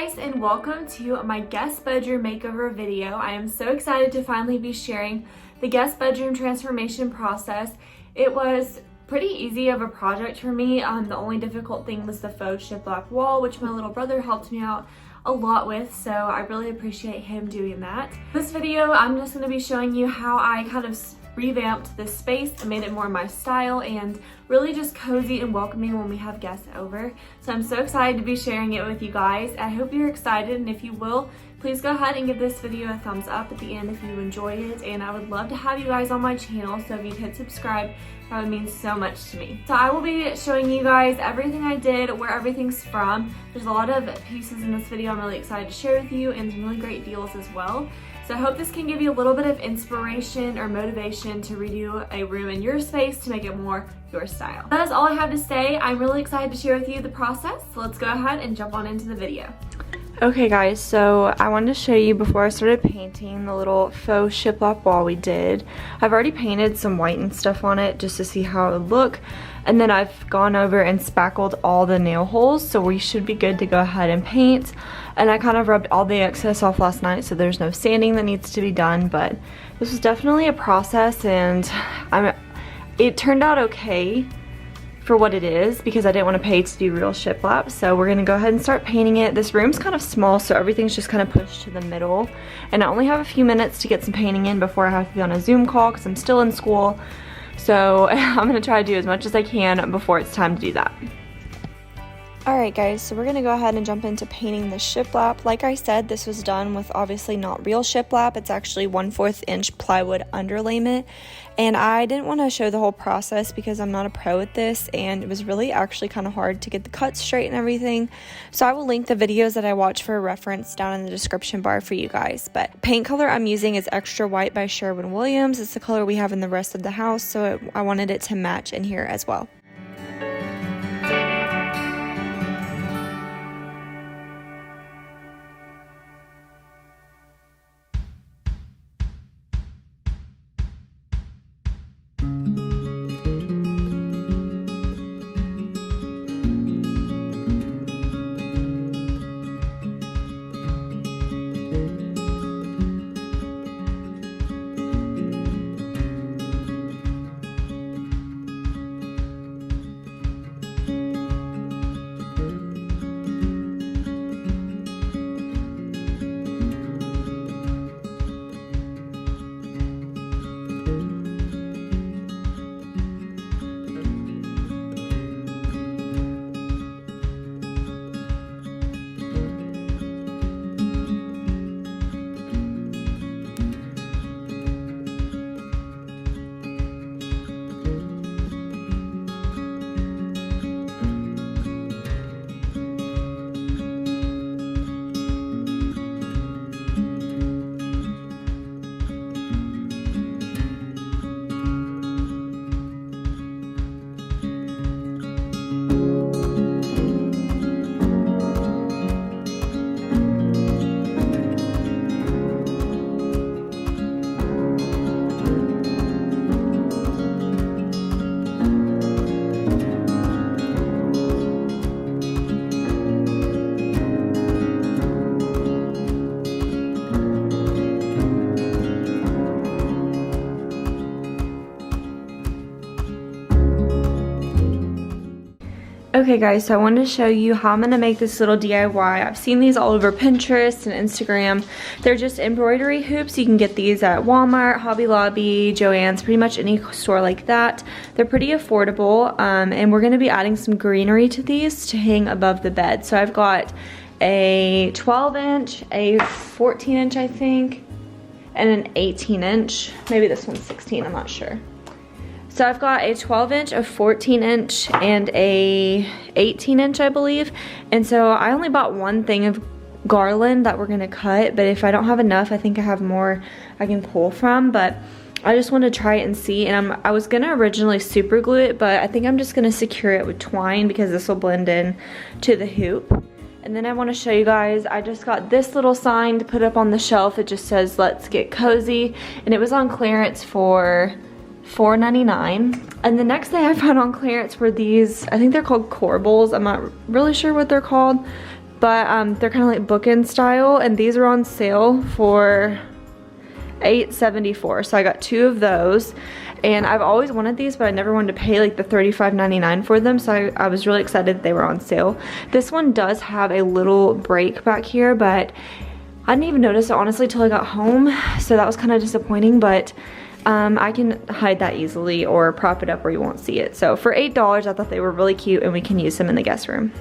guys, and welcome to my guest bedroom makeover video. I am so excited to finally be sharing the guest bedroom transformation process. It was pretty easy of a project for me. The only difficult thing was the faux shiplap wall, which my little brother helped me out a lot with, so I really appreciate him doing that. This video, I'm just going to be showing you how I kind of revamped this space and made it more my style and really just cozy and welcoming when we have guests over. So I'm so excited to be sharing it with you guys. I hope you're excited, and if you will, please go ahead and give this video a thumbs up at the end if you enjoy it, and I would love to have you guys on my channel, so if you'd hit subscribe, that would mean so much to me. So I will be showing you guys everything I did, where everything's from. There's a lot of pieces in this video I'm really excited to share with you, and some really great deals as well. So I hope this can give you a little bit of inspiration or motivation to redo a room in your space to make it more your style. That is all I have to say. I'm really excited to share with you the process. So let's go ahead and jump on into the video. Okay guys, so I wanted to show you before I started painting the little faux shiplap wall we did. I've already painted some white and stuff on it just to see how it would look. And then I've gone over and spackled all the nail holes, so we should be good to go ahead and paint. And I kind of rubbed all the excess off last night, so there's no sanding that needs to be done, but this was definitely a process, and it turned out okay for what it is because I didn't want to pay to do real shiplap. So we're gonna go ahead and start painting it. This room's kind of small, so everything's just kind of pushed to the middle, and I only have a few minutes to get some painting in before I have to be on a Zoom call because I'm still in school. So I'm gonna try to do as much as I can before it's time to do that. Alright guys, so we're going to go ahead and jump into painting the shiplap. Like I said, this was done with obviously not real shiplap. It's actually 1/4 inch plywood underlayment. And I didn't want to show the whole process because I'm not a pro at this, and it was really actually kind of hard to get the cuts straight and everything. So I will link the videos that I watched for reference down in the description bar for you guys. But paint color I'm using is Extra White by Sherwin. It's the color we have in the rest of the house, so I wanted it to match in here as well. Okay guys, so I wanted to show you how I'm going to make this little DIY. I've seen these all over Pinterest and Instagram. They're just embroidery hoops. You can get these at Walmart, Hobby Lobby, Joann's, pretty much any store like that. They're pretty affordable, and we're going to be adding some greenery to these to hang above the bed. So I've got a 12 inch, a 14 inch I think, and an 18 inch. Maybe this one's 16, I'm not sure. So I've got a 12 inch, a 14 inch, and a 18 inch, I believe. And so I only bought one thing of garland that we're gonna cut, but if I don't have enough, I think I have more I can pull from. But I just want to try it and see, and I was gonna originally super glue it, but I think I'm just gonna secure it with twine because this will blend in to the hoop. And then I want to show you guys, I just got this little sign to put up on the shelf. It just says "Let's Get Cozy," and it was on clearance for $4.99. And the next thing I found on clearance were these, I think they're called Corbels. I'm not really sure what they're called, but they're kind of like bookend style, and these are on sale for $8.74. So I got 2 of those, and I've always wanted these, but I never wanted to pay like the $35.99 for them, so I was really excited that they were on sale. This one does have a little break back here, but I didn't even notice it honestly till I got home, so that was kind of disappointing, but I can hide that easily or prop it up where you won't see it. So for $8, I thought they were really cute, and we can use them in the guest room.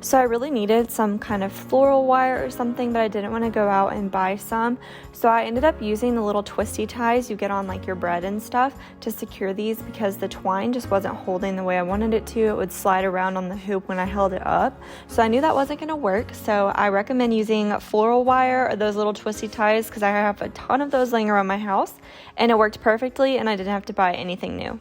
So I really needed some kind of floral wire or something, but I didn't want to go out and buy some. So I ended up using the little twisty ties you get on like your bread and stuff to secure these, because the twine just wasn't holding the way I wanted it to. It would slide around on the hoop when I held it up. So I knew that wasn't going to work. So I recommend using floral wire or those little twisty ties, because I have a ton of those laying around my house, and it worked perfectly, and I didn't have to buy anything new.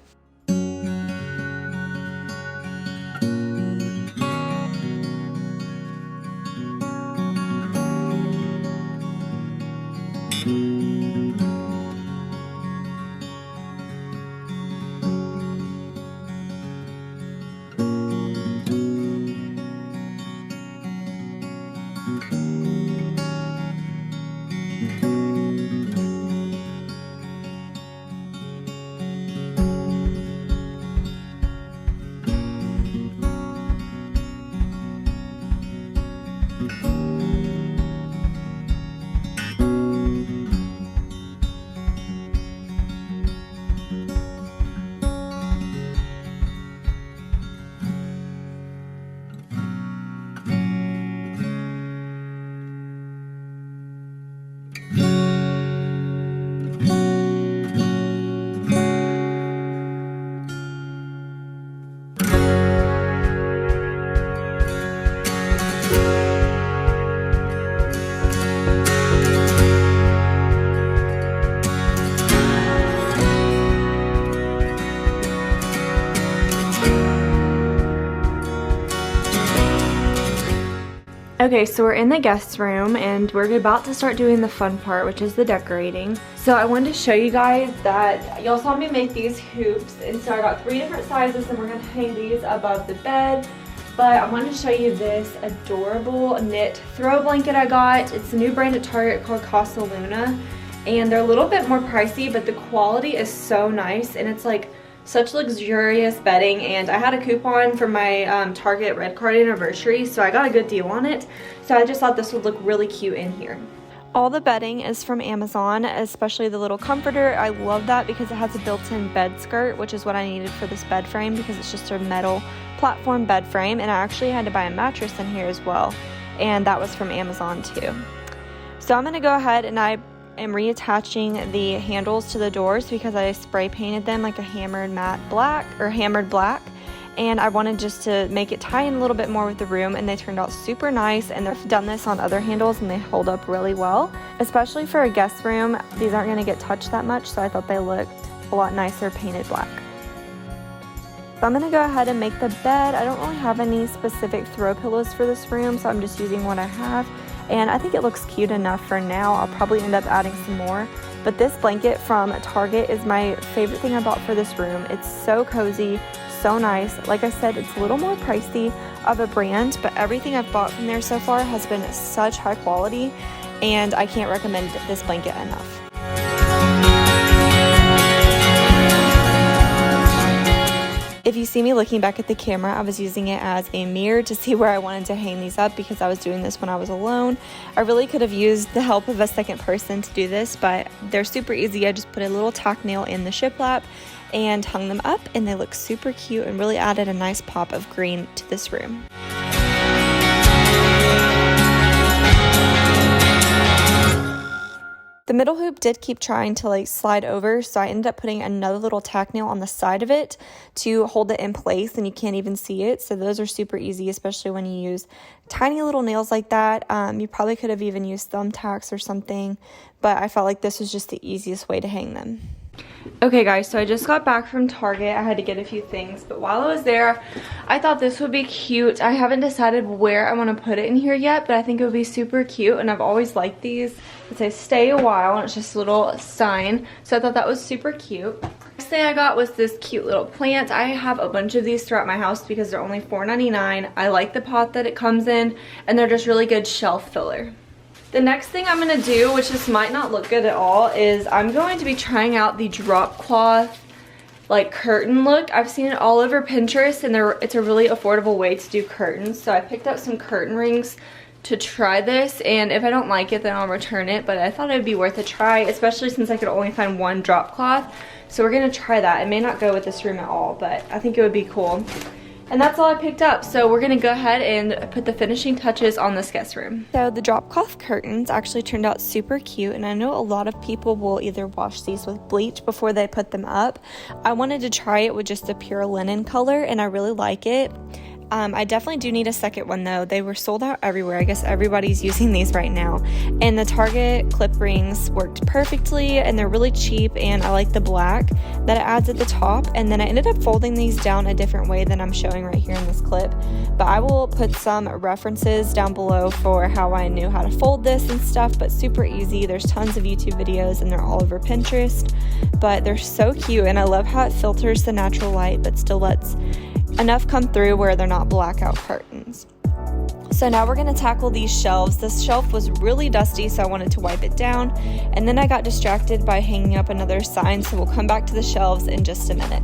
Okay, so we're in the guest room, and we're about to start doing the fun part, which is the decorating. So I wanted to show you guys that y'all saw me make these hoops, and so I got 3 different sizes, and we're gonna hang these above the bed. But I wanted to show you this adorable knit throw blanket I got. It's a new brand at Target called Casa Luna, and they're a little bit more pricey, but the quality is so nice, and it's like such luxurious bedding. And I had a coupon for my Target Red Card anniversary, so I got a good deal on it. So I just thought this would look really cute in here. All the bedding is from Amazon, especially the little comforter. I love that because it has a built-in bed skirt, which is what I needed for this bed frame, because it's just a metal platform bed frame. And I actually had to buy a mattress in here as well, and that was from Amazon too. So I'm going to go ahead and I am reattaching the handles to the doors, because I spray painted them like a hammered black, and I wanted just to make it tie in a little bit more with the room, and they turned out super nice. And I've done this on other handles and they hold up really well, especially for a guest room. These aren't going to get touched that much, so I thought they looked a lot nicer painted black. So I'm going to go ahead and make the bed. I don't really have any specific throw pillows for this room, so I'm just using what I have. And I think it looks cute enough for now. I'll probably end up adding some more. But this blanket from Target is my favorite thing I bought for this room. It's so cozy, so nice. Like I said, it's a little more pricey of a brand, but everything I've bought from there so far has been such high quality, and I can't recommend this blanket enough. If you see me looking back at the camera, I was using it as a mirror to see where I wanted to hang these up, because I was doing this when I was alone. I really could have used the help of a second person to do this, but they're super easy. I just put a little tack nail in the shiplap and hung them up, and they look super cute and really added a nice pop of green to this room. The middle hoop did keep trying to like slide over, so I ended up putting another little tack nail on the side of it to hold it in place, and you can't even see it. So those are super easy, especially when you use tiny little nails like that. You probably could have even used thumbtacks or something, but I felt like this was just the easiest way to hang them. Okay guys, so I just got back from Target. I had to get a few things, but while I was there, I thought this would be cute. I haven't decided where I want to put it in here yet, but I think it would be super cute, and I've always liked these. It says stay a while, and it's just a little sign, so I thought that was super cute. Next thing I got was this cute little plant. I have a bunch of these throughout my house because they're only $4.99. I like the pot that it comes in, and they're just really good shelf filler. The next thing I'm going to do, which this might not look good at all, is I'm going to be trying out the drop cloth like curtain look. I've seen it all over Pinterest, and it's a really affordable way to do curtains. So I picked up some curtain rings to try this, and if I don't like it then I'll return it, but I thought it would be worth a try, especially since I could only find one drop cloth. So we're gonna try that. It may not go with this room at all, but I think it would be cool. And that's all I picked up, so we're gonna go ahead and put the finishing touches on this guest room. So the drop cloth curtains actually turned out super cute, and I know a lot of people will either wash these with bleach before they put them up. I wanted to try it with just a pure linen color, and I really like it. I definitely do need a second one though. They were sold out everywhere. I guess everybody's using these right now. And the Target clip rings worked perfectly, and they're really cheap, and I like the black that it adds at the top. And then I ended up folding these down a different way than I'm showing right here in this clip. But I will put some references down below for how I knew how to fold this and stuff, but super easy. There's tons of YouTube videos, and they're all over Pinterest. But they're so cute, and I love how it filters the natural light but still lets enough come through where they're not blackout curtains. So now we're going to tackle these shelves. This shelf was really dusty, so I wanted to wipe it down, and then I got distracted by hanging up another sign, so we'll come back to the shelves in just a minute.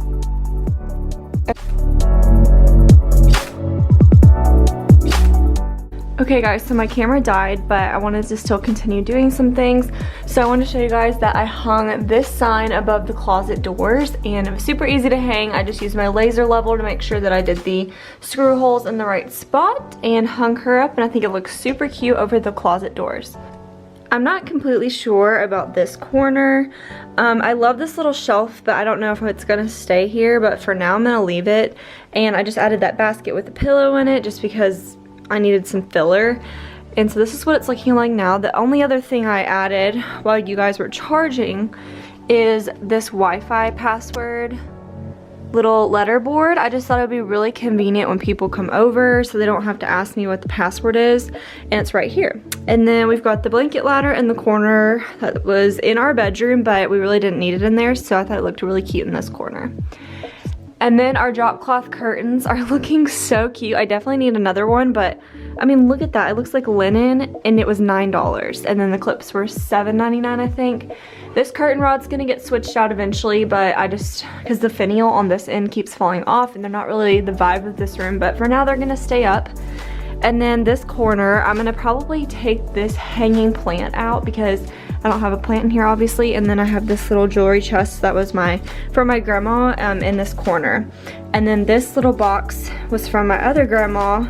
Okay guys, so my camera died, but I wanted to still continue doing some things. So I want to show you guys that I hung this sign above the closet doors, and it was super easy to hang. I just used my laser level to make sure that I did the screw holes in the right spot and hung her up, and I think it looks super cute over the closet doors. I'm not completely sure about this corner. I love this little shelf, but I don't know if it's gonna stay here, but for now I'm gonna leave it. And I just added that basket with a pillow in it just because I needed some filler. And so this is what it's looking like now. The only other thing I added while you guys were charging is this Wi-Fi password little letter board. I just thought it would be really convenient when people come over so they don't have to ask me what the password is, and it's right here. And then we've got the blanket ladder in the corner that was in our bedroom, but we really didn't need it in there, so I thought it looked really cute in this corner. And then our drop cloth curtains are looking so cute. I definitely need another one, but I mean, look at that. It looks like linen, and it was $9. And then the clips were $7.99, I think. This curtain rod's gonna get switched out eventually, but because the finial on this end keeps falling off, and they're not really the vibe of this room, but for now they're gonna stay up. And then this corner, I'm gonna probably take this hanging plant out because I don't have a plant in here, obviously. And then I have this little jewelry chest that was from my grandma in this corner. And then this little box was from my other grandma,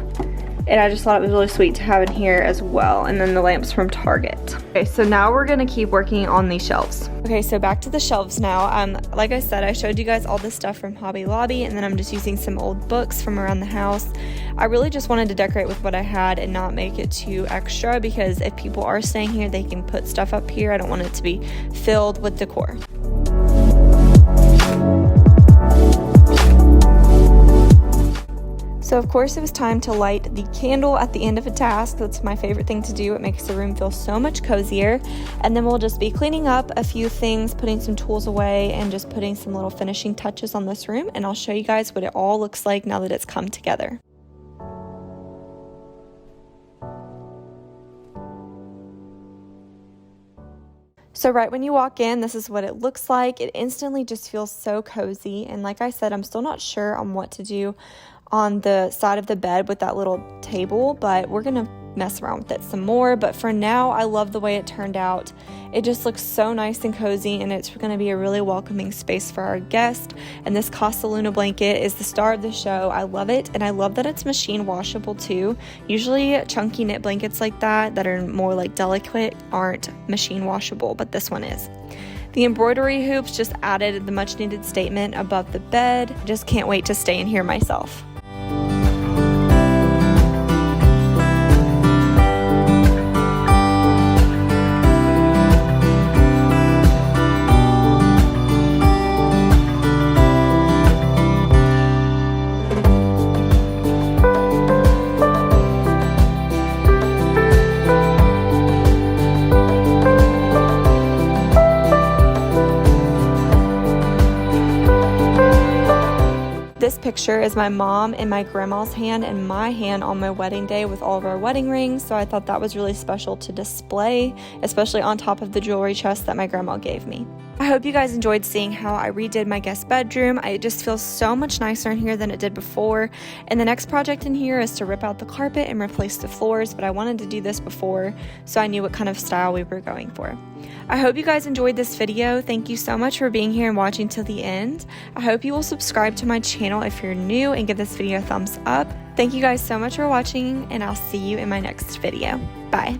and I just thought it was really sweet to have in here as well. And then the lamps from Target. Okay, so now we're gonna keep working on these shelves. Okay, so back to the shelves now. Like I said, I showed you guys all this stuff from Hobby Lobby, and then I'm just using some old books from around the house. I really just wanted to decorate with what I had and not make it too extra, because if people are staying here, they can put stuff up here. I don't want it to be filled with decor. So of course it was time to light the candle at the end of a task. That's my favorite thing to do. It makes the room feel so much cozier. And then we'll just be cleaning up a few things, putting some tools away, and just putting some little finishing touches on this room. And I'll show you guys what it all looks like now that it's come together. So right when you walk in, this is what it looks like. It instantly just feels so cozy. And like I said, I'm still not sure on what to do on the side of the bed with that little table, but we're gonna mess around with it some more. But for now, I love the way it turned out. It just looks so nice and cozy, and it's gonna be a really welcoming space for our guest. And this Casa Luna blanket is the star of the show. I love it, and I love that it's machine washable too. Usually chunky knit blankets like that are more like delicate aren't machine washable, but this one is. The embroidery hoops just added the much needed statement above the bed. Just can't wait to stay in here myself. picture is my mom and my grandma's hand and my hand on my wedding day with all of our wedding rings, so I thought that was really special to display, especially on top of the jewelry chest that my grandma gave me. I hope you guys enjoyed seeing how I redid my guest bedroom. It just feels so much nicer in here than it did before. And the next project in here is to rip out the carpet and replace the floors, but I wanted to do this before so I knew what kind of style we were going for. I hope you guys enjoyed this video. Thank you so much for being here and watching till the end. I hope you will subscribe to my channel if you're new and give this video a thumbs up. Thank you guys so much for watching, and I'll see you in my next video. Bye.